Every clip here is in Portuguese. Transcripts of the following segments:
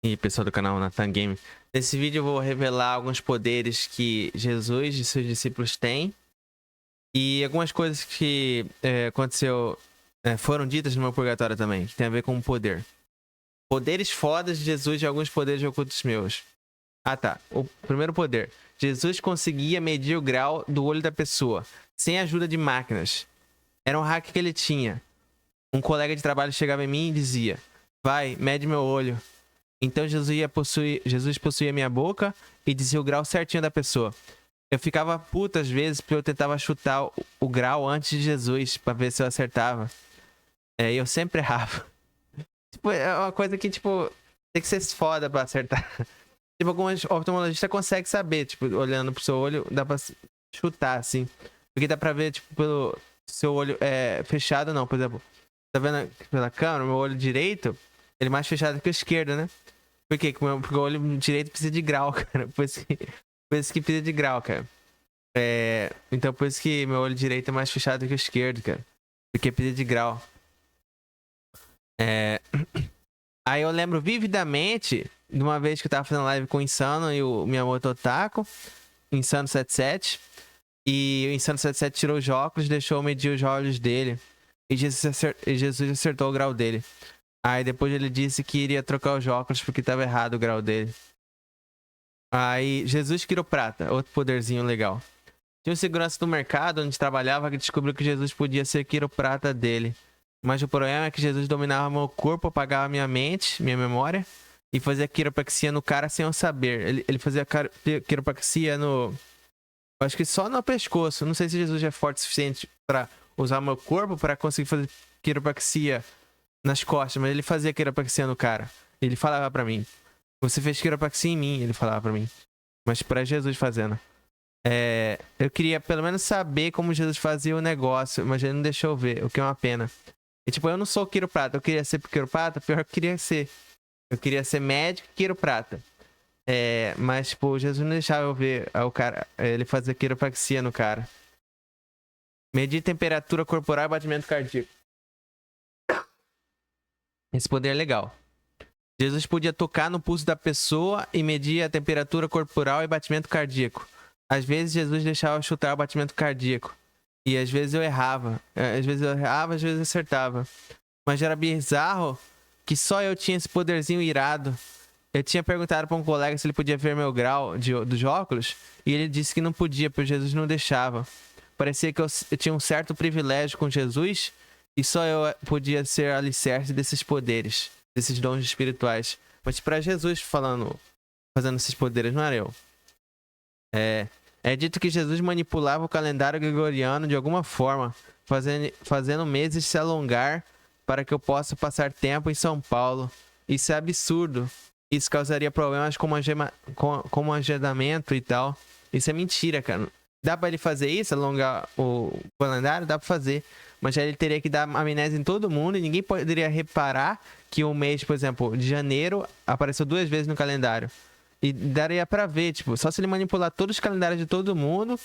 E pessoal do canal Nathan Game. Nesse vídeo eu vou revelar alguns poderes que Jesus e seus discípulos têm e algumas coisas que aconteceu, foram ditas no meu purgatório também, que tem a ver com o poder. Poderes fodas de Jesus e alguns poderes ocultos meus. Ah tá, o primeiro poder. Jesus conseguia medir o grau do olho da pessoa, sem a ajuda de máquinas. Era um hack que ele tinha. Um colega de trabalho chegava em mim e dizia: vai, mede meu olho. Então Jesus possuía minha boca e dizia o grau certinho da pessoa. Eu ficava puto às vezes porque eu tentava chutar o grau antes de Jesus pra ver se eu acertava. E eu sempre errava. Tipo, é uma coisa que, tipo, tem que ser foda pra acertar. Tipo, alguns oftalmologistas conseguem saber, tipo, olhando pro seu olho, dá pra chutar, assim. Porque dá pra ver, tipo, pelo seu olho fechado, não. Por exemplo, tá vendo pela câmera, meu olho direito, ele é mais fechado que o esquerdo, né? Por quê? Porque o olho direito precisa de grau, cara. Por isso que precisa de grau, cara. Então por isso que meu olho direito é mais fechado que o esquerdo, cara. Porque precisa de grau. É... Aí eu lembro vividamente de uma vez que eu tava fazendo live com o Insano e o Miyamoto Otaku, o Insano77. E o Insano77 tirou os óculos e deixou eu medir os olhos dele. E Jesus acertou o grau dele. Aí depois ele disse que iria trocar os óculos porque tava errado o grau dele. Aí, Jesus quiroprata, outro poderzinho legal. Tinha um segurança do mercado onde trabalhava que descobriu que Jesus podia ser quiroprata dele. Mas o problema é que Jesus dominava meu corpo, apagava minha mente, minha memória, e fazia quiropraxia no cara sem eu saber. Ele fazia quiropraxia no... Acho que só no pescoço. Não sei se Jesus é forte o suficiente pra usar meu corpo pra conseguir fazer quiropraxia nas costas, mas ele fazia quiropraxia no cara. Ele falava pra mim: você fez quiropraxia em mim, ele falava pra mim. Mas pra Jesus fazendo. Eu queria pelo menos saber como Jesus fazia o negócio, mas ele não deixou eu ver, o que é uma pena. E tipo, eu não sou quiroprata, eu queria ser quiroprata, pior que eu queria ser. Eu queria ser médico e quiroprata. Mas tipo, Jesus não deixava eu ver o cara, ele fazia quiropraxia no cara. Medir temperatura corporal e batimento cardíaco. Esse poder é legal. Jesus podia tocar no pulso da pessoa e medir a temperatura corporal e batimento cardíaco. Às vezes Jesus deixava eu chutar o batimento cardíaco. E às vezes eu errava. Às vezes eu errava, às vezes eu acertava. Mas era bizarro que só eu tinha esse poderzinho irado. Eu tinha perguntado para um colega se ele podia ver meu grau dos óculos. E ele disse que não podia, porque Jesus não deixava. Parecia que eu tinha um certo privilégio com Jesus. E só eu podia ser alicerce desses poderes, desses dons espirituais. Mas para Jesus fazendo esses poderes, não era eu. É dito que Jesus manipulava o calendário gregoriano de alguma forma, fazendo meses se alongar para que eu possa passar tempo em São Paulo. Isso é absurdo. Isso causaria problemas como agendamento e tal. Isso é mentira, cara. Dá pra ele fazer isso, alongar o calendário? Dá pra fazer. Mas aí ele teria que dar amnésia em todo mundo e ninguém poderia reparar que o mês, por exemplo, de janeiro apareceu 2 vezes no calendário. E daria pra ver, tipo, só se ele manipular todos os calendários de todo mundo,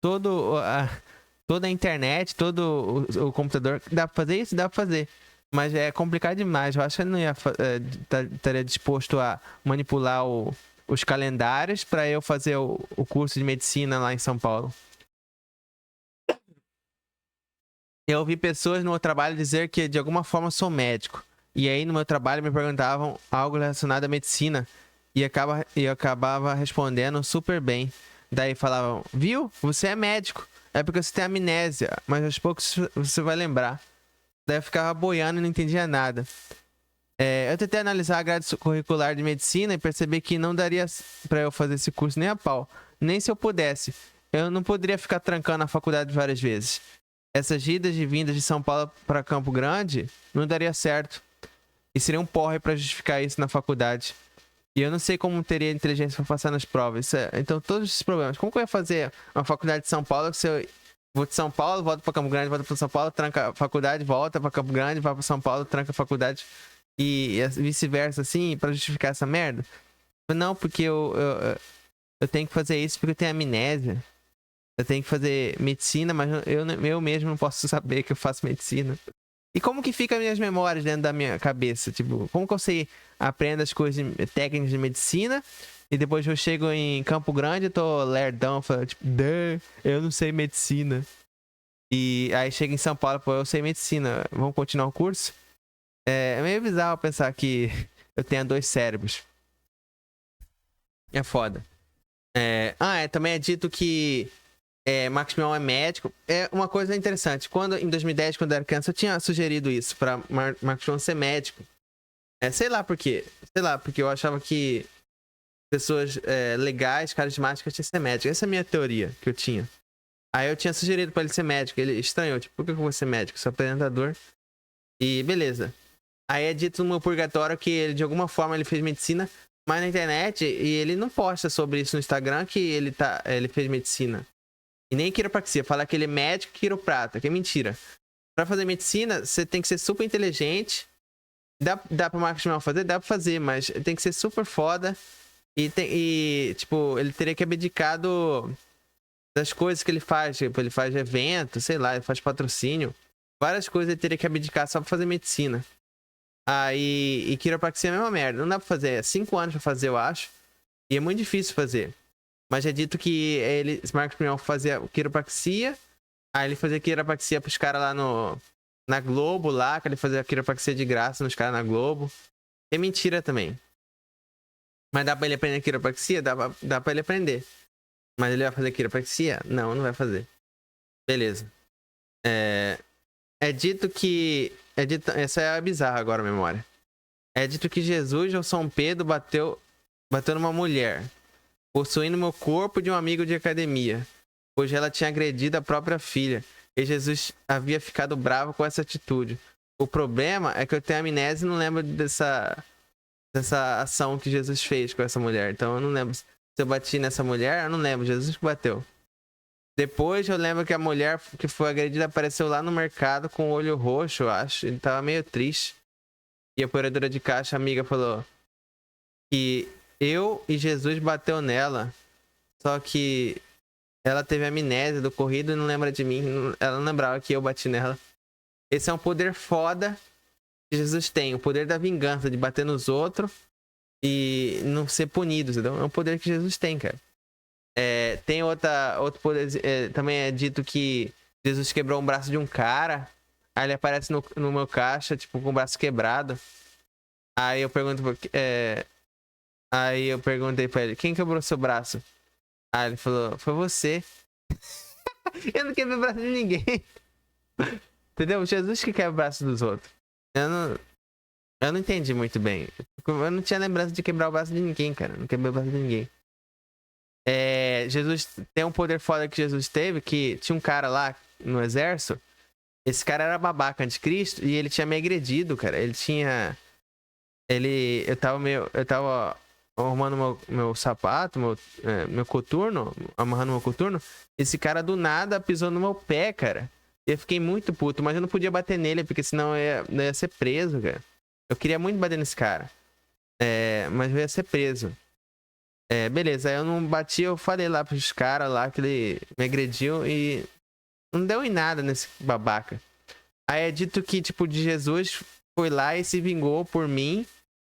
toda a internet, todo o computador. Dá pra fazer isso? Dá pra fazer. Mas é complicado demais. Eu acho que ele não estaria disposto a manipular os calendários pra eu fazer o curso de medicina lá em São Paulo. Eu ouvi pessoas no meu trabalho dizer que de alguma forma sou médico. E aí no meu trabalho me perguntavam algo relacionado à medicina. E eu acabava respondendo super bem. Daí falavam: viu? Você é médico. É porque você tem amnésia. Mas aos poucos você vai lembrar. Daí eu ficava boiando e não entendia nada. Eu tentei analisar a grade curricular de medicina e percebi que não daria pra eu fazer esse curso nem a pau. Nem se eu pudesse. Eu não poderia ficar trancando a faculdade várias vezes. Essas idas e vindas de São Paulo para Campo Grande não daria certo. E seria um porre para justificar isso na faculdade. E eu não sei como teria inteligência para passar nas provas. Então, todos esses problemas. Como que eu ia fazer uma faculdade de São Paulo se eu vou de São Paulo, volto para Campo Grande, volto para São Paulo, tranca a faculdade, volta para Campo Grande, vai para São Paulo, tranca a faculdade e vice-versa, assim, para justificar essa merda? Não, porque eu tenho que fazer isso porque eu tenho amnésia. Eu tenho que fazer medicina, mas eu mesmo não posso saber que eu faço medicina. E como que fica minhas memórias dentro da minha cabeça? Tipo, como que eu sei, aprendo as coisas, técnicas de medicina, e depois eu chego em Campo Grande e tô lerdão, falo, tipo, eu não sei medicina. E aí chega em São Paulo, pô, eu sei medicina, vamos continuar o curso? É meio bizarro pensar que eu tenho 2 cérebros. É foda. Também é dito que Marcos Mion é médico. É uma coisa interessante. Em 2010, quando eu era criança, eu tinha sugerido isso pra Marcos Mion ser médico. Sei lá por quê. Sei lá, porque eu achava que pessoas legais, carismáticas, tinham que ser médico. Essa é a minha teoria que eu tinha. Aí eu tinha sugerido pra ele ser médico. Ele estranhou, tipo, por que eu vou ser médico? Sou apresentador. E beleza. Aí é dito no meu purgatório que ele, de alguma forma, ele fez medicina, mas na internet, e ele não posta sobre isso no Instagram que ele fez medicina. E nem quiropraxia. Fala que ele é médico quiroprata, que é mentira. Pra fazer medicina, você tem que ser super inteligente. Dá pro Marcos Mion fazer? Dá pra fazer, mas tem que ser super foda. Tipo, ele teria que abdicar das coisas que ele faz. Tipo, ele faz evento, sei lá, ele faz patrocínio. Várias coisas ele teria que abdicar só pra fazer medicina. E quiropraxia é a mesma merda. Não dá pra fazer. É 5 anos pra fazer, eu acho. E é muito difícil fazer. Mas é dito que Marcos Mion fazia quiropraxia. Aí ele fazia quiropraxia pros caras lá na Globo, lá, que ele fazia quiropraxia de graça nos caras na Globo. É mentira também. Mas dá pra ele aprender quiropraxia? Dá pra ele aprender. Mas ele vai fazer quiropraxia? Não, não vai fazer. Beleza. É dito que. Essa é a bizarra agora, a memória. É dito que Jesus ou São Pedro bateu numa mulher, possuindo meu corpo de um amigo de academia, pois ela tinha agredido a própria filha, e Jesus havia ficado bravo com essa atitude. O problema é que eu tenho amnésia e não lembro dessa ação que Jesus fez com essa mulher. Então eu não lembro se eu bati nessa mulher, eu não lembro. Jesus que bateu. Depois eu lembro que a mulher que foi agredida apareceu lá no mercado com o olho roxo, eu acho. Ele tava meio triste. E a operadora de caixa, amiga, falou que eu e Jesus bateu nela. Só que ela teve amnésia do corrido e não lembra de mim. Ela não lembrava que eu bati nela. Esse é um poder foda que Jesus tem. O poder da vingança, de bater nos outros e não ser punido, entendeu? É um poder que Jesus tem, cara. Tem outro poder. Também é dito que Jesus quebrou um braço de um cara. Aí ele aparece no meu caixa, tipo, com o braço quebrado. Aí eu pergunto. Aí eu perguntei pra ele, quem quebrou seu braço? Aí ele falou, foi você. Eu não quebrei o braço de ninguém. Entendeu? Jesus que quebra o braço dos outros. Eu não entendi muito bem. Eu não tinha lembrança de quebrar o braço de ninguém, cara. Não quebrei o braço de ninguém. Jesus tem um poder foda que Jesus teve, que tinha um cara lá no exército. Esse cara era babaca anticristo e ele tinha me agredido, cara. Eu tava arrumando meu sapato, meu coturno, amarrando meu coturno. Esse cara do nada pisou no meu pé, cara. E eu fiquei muito puto, mas eu não podia bater nele, porque senão eu ia ser preso, cara. Eu queria muito bater nesse cara. Mas eu ia ser preso. Beleza, aí eu não bati, eu falei lá pros caras lá que ele me agrediu e não deu em nada nesse babaca. Aí é dito que, tipo, de Jesus foi lá e se vingou por mim.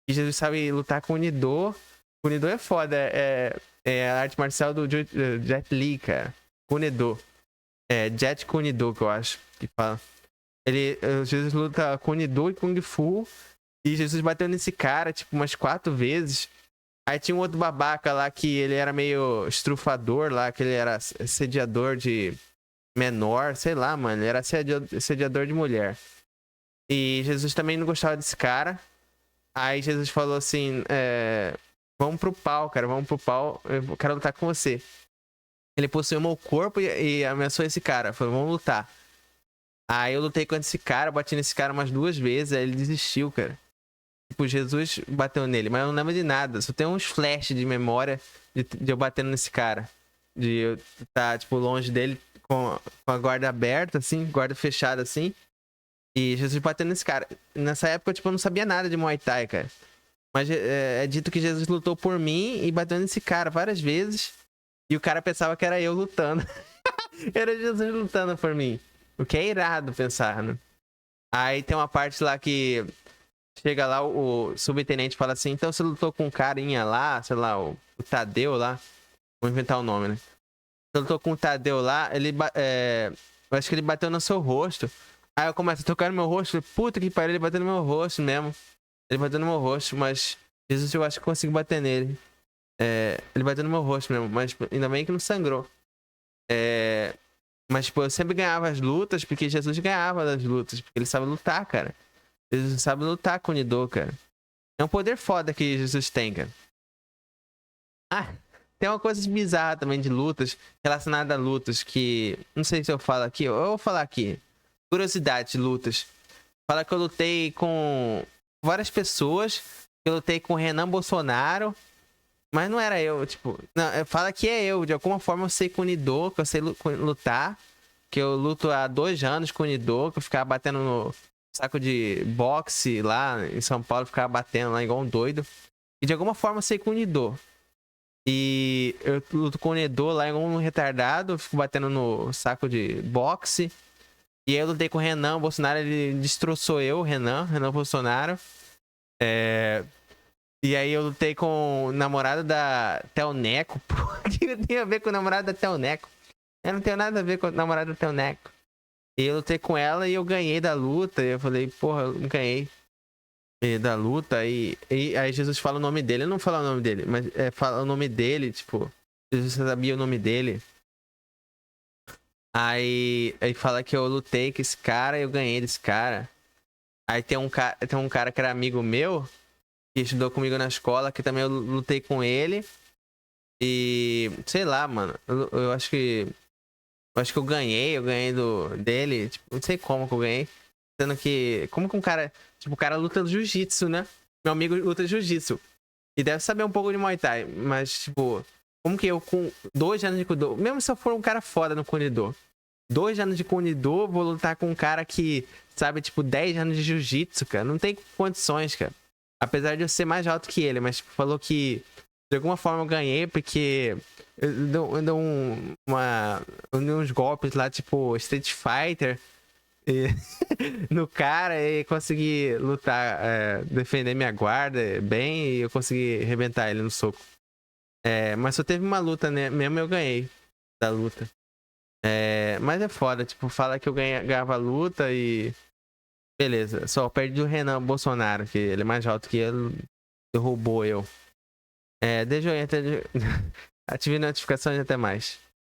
E Jesus sabe lutar com o Nidô. O Nidô é foda, é a arte marcial do Jet Li, cara. Kunido. Jet Kunido, que eu acho que fala. Jesus luta Kunido e Kung Fu. E Jesus bateu nesse cara, tipo, umas 4 vezes. Aí tinha um outro babaca lá que ele era meio estrufador lá, que ele era assediador de menor, sei lá, mano. Ele era assediador de mulher. E Jesus também não gostava desse cara. Aí Jesus falou assim, vamos pro pau, cara, vamos pro pau, eu quero lutar com você. Ele possuiu meu corpo e ameaçou esse cara, falou, vamos lutar. Aí eu lutei contra esse cara, bati nesse cara umas 2 vezes, aí ele desistiu, cara. Tipo, Jesus bateu nele, mas eu não lembro de nada. Só tem uns flashes de memória de eu batendo nesse cara. De eu estar, tipo, longe dele com a guarda aberta, assim, guarda fechada, assim. E Jesus batendo nesse cara. Nessa época, tipo, eu não sabia nada de Muay Thai, cara. Mas é dito que Jesus lutou por mim e bateu nesse cara várias vezes. E o cara pensava que era eu lutando. Era Jesus lutando por mim. O que é irado pensar, né? Aí tem uma parte lá que chega lá, o subtenente fala assim, então você lutou com um carinha lá, sei lá, o Tadeu lá. Vou inventar o nome, né? Você lutou com o Tadeu lá, eu acho que ele bateu no seu rosto. Aí eu começo a tocar no meu rosto, falei, puta que pariu, ele bateu no meu rosto mesmo. Ele bateu no meu rosto, mas Jesus, eu acho que eu consigo bater nele. Ele bateu no meu rosto mesmo, mas tipo, ainda bem que não sangrou. Mas, tipo, eu sempre ganhava as lutas, porque Jesus ganhava das lutas, porque ele sabe lutar, cara. Jesus sabe lutar com o Nidô, cara. É um poder foda que Jesus tem, cara. Ah, tem uma coisa bizarra também de lutas, relacionada a lutas, que... Não sei se eu falo aqui, eu vou falar aqui. Curiosidade de lutas. Fala que eu lutei com várias pessoas. Eu lutei com o Renan Bolsonaro. Mas não era eu, tipo... Não, fala que é eu. De alguma forma eu sei com o Nidô, que eu sei lutar. Que eu luto há 2 anos com o Nidô, que eu ficava batendo no saco de boxe lá em São Paulo. Ficava batendo lá igual um doido. E de alguma forma eu sei com o Nidô. E eu luto com o Nidô lá igual um retardado. Eu fico batendo no saco de boxe. E aí eu lutei com o Renan Bolsonaro, ele destroçou eu, Renan Bolsonaro. E aí eu lutei com o namorado da Telneco. Pô, o que eu tenho a ver com o namorado da Telneco? Eu não tenho nada a ver com o namorado da Telneco. E eu lutei com ela e eu ganhei da luta. E eu falei, porra, eu não ganhei da luta. E aí Jesus fala o nome dele. Eu não falo o nome dele, mas fala o nome dele, tipo, Jesus sabia o nome dele. Aí fala que eu lutei com esse cara e eu ganhei desse cara. Aí tem um cara que era amigo meu, que estudou comigo na escola, que também eu lutei com ele. E sei lá, mano. Eu acho que. Eu acho que eu ganhei dele. Tipo, não sei como que eu ganhei. Sendo que. Como que um cara. Tipo, o cara luta jiu-jitsu, né? Meu amigo luta jiu-jitsu. E deve saber um pouco de Muay Thai. Mas, tipo, como que eu, com 2 anos de Kunido, mesmo se eu for um cara foda no Kunido, 2 anos de Kunido, vou lutar com um cara que sabe, tipo, 10 anos de Jiu-Jitsu, cara. Não tem condições, cara. Apesar de eu ser mais alto que ele, mas tipo, falou que de alguma forma eu ganhei, porque eu dou eu dei uns golpes lá, tipo, Street Fighter. E no cara e consegui lutar, defender minha guarda bem e eu consegui arrebentar ele no soco. Mas só teve uma luta, né? Mesmo eu ganhei da luta. Mas é foda, tipo, fala que eu ganhava a luta e. Beleza, só perde do Renan Bolsonaro, que ele é mais alto que ele, derrubou eu. Deixa eu entrar. Ative notificações e até mais.